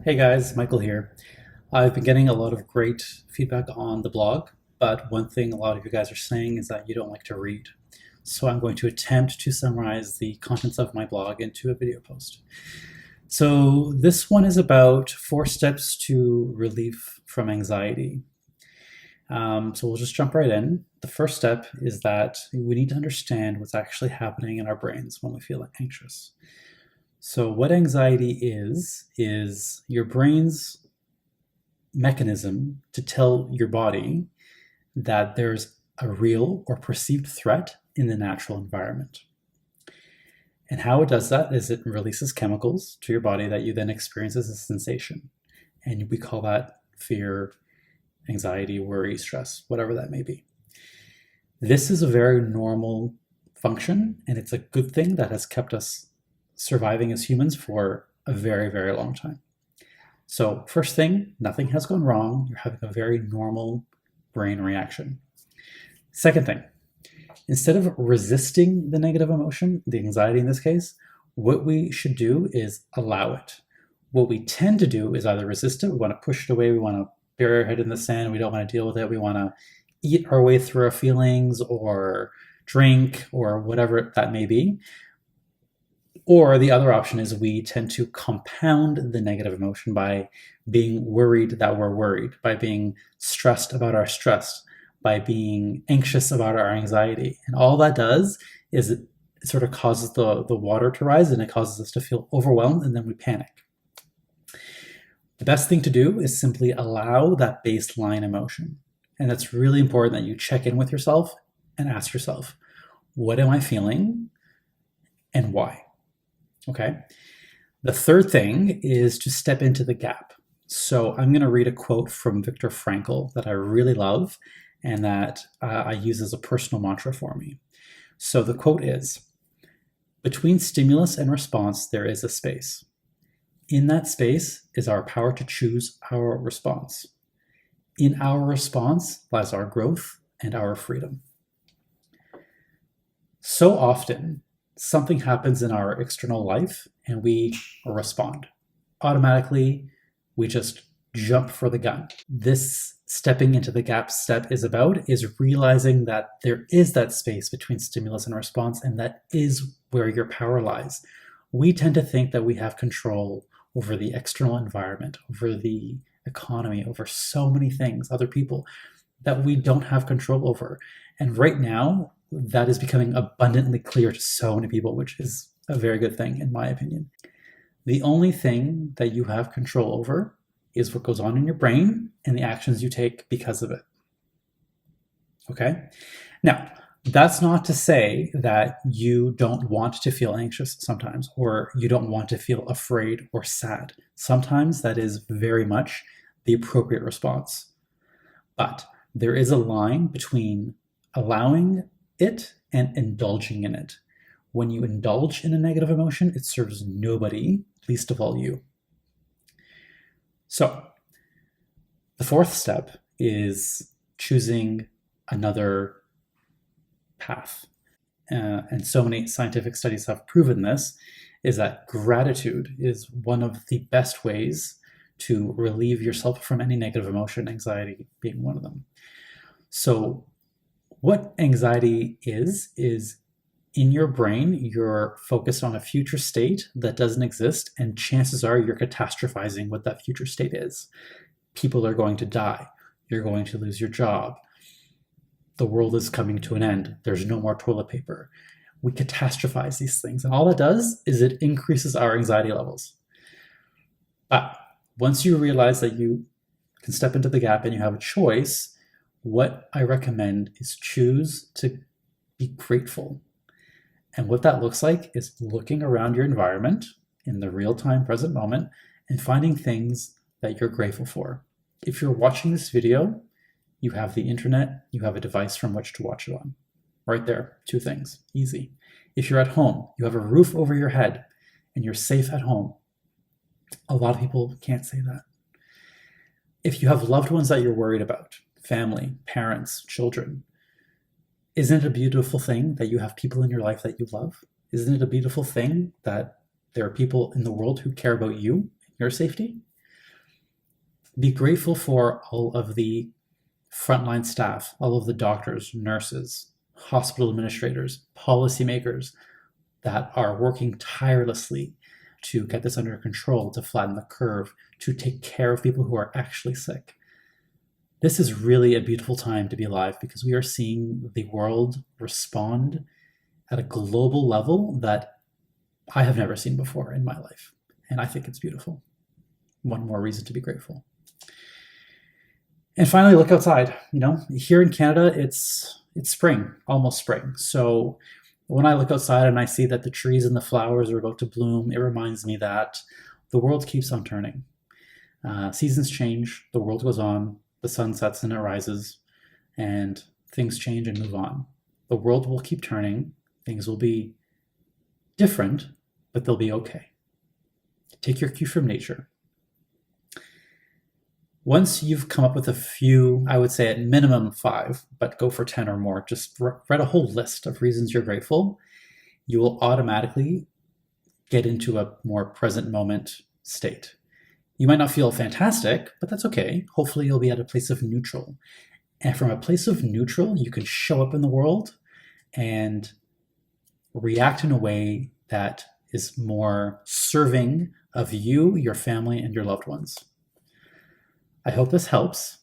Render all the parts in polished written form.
Hey guys, Michael here. I've been getting a lot of great feedback on the blog, but one thing a lot of you guys are saying is that you don't like to read. So I'm going to attempt to summarize the contents of my blog into a video post. So this one is about 4 steps to relief from anxiety. So we'll just jump right in. The first step is that we need to understand what's actually happening in our brains when we feel anxious. So what anxiety is your brain's mechanism to tell your body that there's a real or perceived threat in the natural environment. And how it does that is it releases chemicals to your body that you then experience as a sensation. And we call that fear, anxiety, worry, stress, whatever that may be. This is a very normal function, and it's a good thing that has kept us surviving as humans for a very, very long time. So first thing, nothing has gone wrong. You're having a very normal brain reaction. Second thing, instead of resisting the negative emotion, the anxiety in this case, what we should do is allow it. What we tend to do is either resist it, we want to push it away, we want to bury our head in the sand, we don't want to deal with it, we want to eat our way through our feelings or drink or whatever that may be. Or the other option is we tend to compound the negative emotion by being worried that we're worried, by being stressed about our stress, by being anxious about our anxiety. And all that does is it sort of causes the water to rise, and it causes us to feel overwhelmed, and then we panic. The best thing to do is simply allow that baseline emotion. And it's really important that you check in with yourself and ask yourself, what am I feeling and why? Okay. The third thing is to step into the gap. So I'm going to read a quote from Viktor Frankl that I really love and that I use as a personal mantra for me. So the quote is, "Between stimulus and response, there is a space. In that space is our power to choose our response. In our response lies our growth and our freedom." So often, something happens in our external life and we respond. Automatically, we just jump for the gun. This stepping into the gap step is realizing that there is that space between stimulus and response, and that is where your power lies. We tend to think that we have control over the external environment, over the economy, over so many things, other people, that we don't have control over. And right now, that is becoming abundantly clear to so many people, which is a very good thing, in my opinion. The only thing that you have control over is what goes on in your brain and the actions you take because of it. Okay? Now, that's not to say that you don't want to feel anxious sometimes, or you don't want to feel afraid or sad. Sometimes that is very much the appropriate response. But there is a line between allowing it and indulging in it. When you indulge in a negative emotion, it serves nobody, least of all you. So the fourth step is choosing another path. And so many scientific studies have proven this, is that gratitude is one of the best ways to relieve yourself from any negative emotion, anxiety being one of them. So what anxiety is in your brain, you're focused on a future state that doesn't exist, and chances are you're catastrophizing what that future state is. People are going to die. You're going to lose your job. The world is coming to an end. There's no more toilet paper. We catastrophize these things, and all it does is it increases our anxiety levels. But once you realize that you can step into the gap and you have a choice, what I recommend is choose to be grateful. And what that looks like is looking around your environment in the real-time present moment and finding things that you're grateful for. If you're watching this video, you have the internet, you have a device from which to watch it on. Right there, 2 things, easy. If you're at home, you have a roof over your head and you're safe at home. A lot of people can't say that. If you have loved ones that you're worried about, family, parents, children, isn't it a beautiful thing that you have people in your life that you love? Isn't it a beautiful thing that there are people in the world who care about you, your safety? Be grateful for all of the frontline staff, all of the doctors, nurses, hospital administrators, policymakers that are working tirelessly to get this under control, to flatten the curve, to take care of people who are actually sick. This is really a beautiful time to be alive because we are seeing the world respond at a global level that I have never seen before in my life. And I think it's beautiful. One more reason to be grateful. And finally, look outside. Here in Canada, it's spring, almost spring. So when I look outside and I see that the trees and the flowers are about to bloom, it reminds me that the world keeps on turning. Seasons change, the world goes on, the sun sets and it rises, and things change and move on. The world will keep turning, things will be different, but they'll be okay. Take your cue from nature. Once you've come up with a few, I would say at minimum 5, but go for 10 or more, just write a whole list of reasons you're grateful, you will automatically get into a more present moment state. You might not feel fantastic, but that's okay. Hopefully you'll be at a place of neutral. And from a place of neutral, you can show up in the world and react in a way that is more serving of you, your family, and your loved ones. I hope this helps.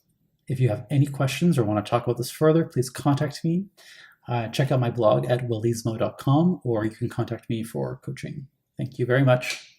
If you have any questions or want to talk about this further, please contact me. Check out my blog at wellismo.com, or you can contact me for coaching. Thank you very much.